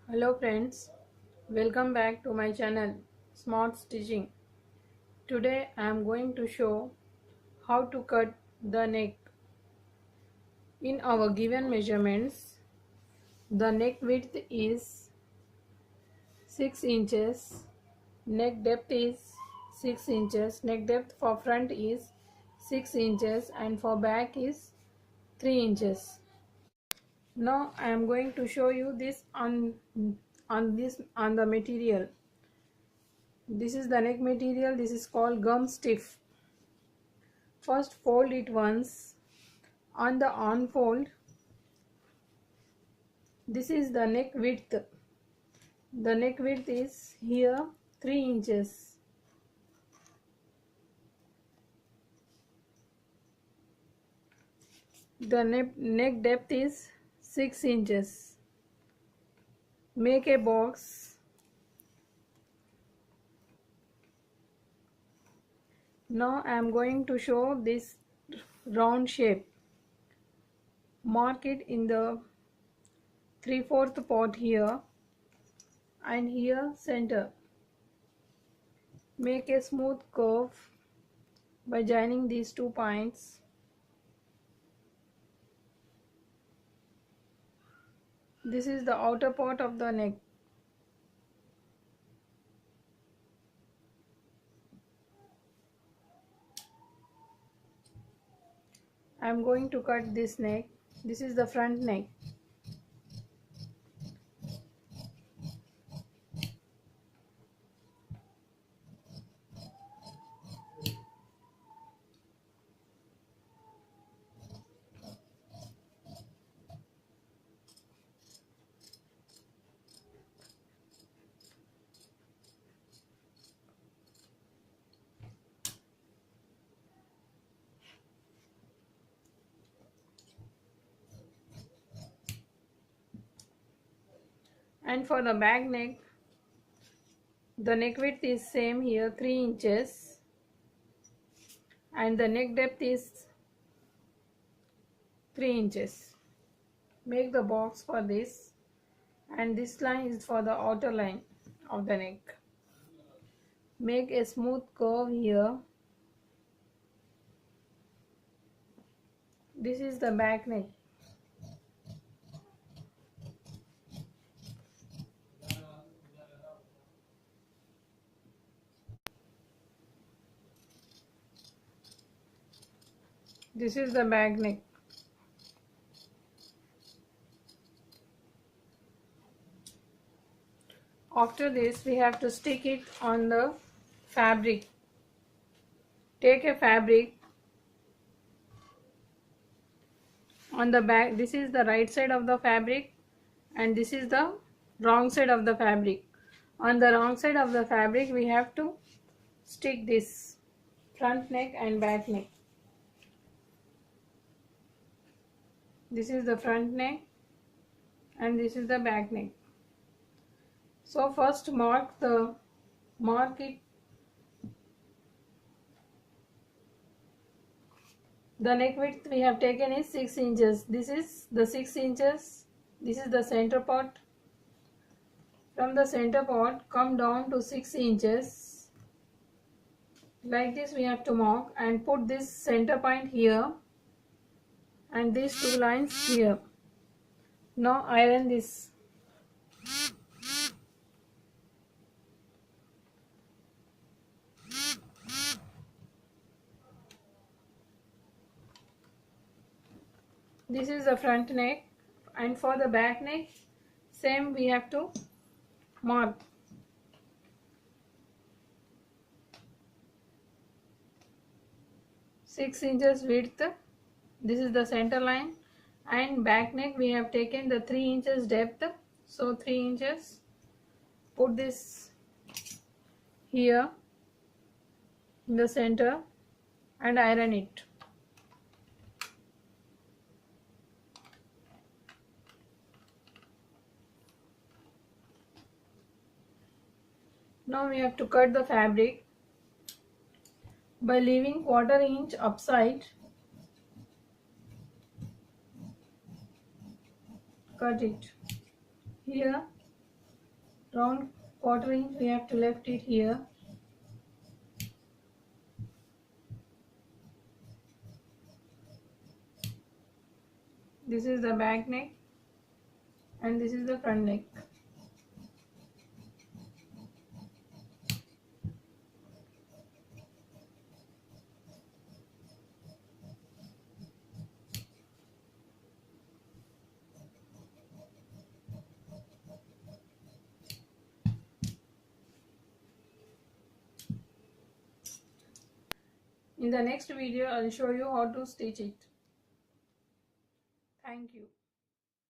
Hello friends, welcome back to my channel Smart Stitching. Today I am going to show how to cut the neck. In our given measurements, the neck width is 6 inches, neck depth is 6 inches, neck depth for front is 6 inches and for back is 3 inches. Now I am going to show you this on the material. This is the neck material. This is called gum stiff. First fold it once. On the unfold, this is the neck width. The neck width is here 3 inches. The neck depth is 6 inches. Make a box. Now I am going to show this round shape. Mark it in the 3/4 part here and here center. Make a smooth curve by joining these 2 points. This is the outer part of the neck. I am going to cut this neck. This is the front neck. And for the back neck, the neck width is same here 3 inches and the neck depth is 3 inches. Make the box for this, and this line is for the outer line of the neck. Make a smooth curve here. This is the back neck. This is the back neck. After this, we have to stick it on the fabric. Take a fabric. On the back, this is the right side of the fabric and this is the wrong side of the fabric. On the wrong side of the fabric, we have to stick this front neck and back neck. This is the front neck and this is the back neck. So first mark it. The neck width we have taken is 6 inches. This is the 6 inches. This is the center part. From the center part, come down to 6 inches. Like this we have to mark and put this center point here and these 2 lines here. Now iron this. This is the front neck, and for the back neck, same we have to mark. Six inches width. This is the center line, and back neck we have taken the 3 inches depth. So 3 inches. Put this here in the center and iron it. Now we have to cut the fabric by leaving 1/4 inch upside. Cut it here round quarter inch we have to left it here. This is the back neck and this is the front neck. In the next video, I'll show you how to stitch it. Thank you.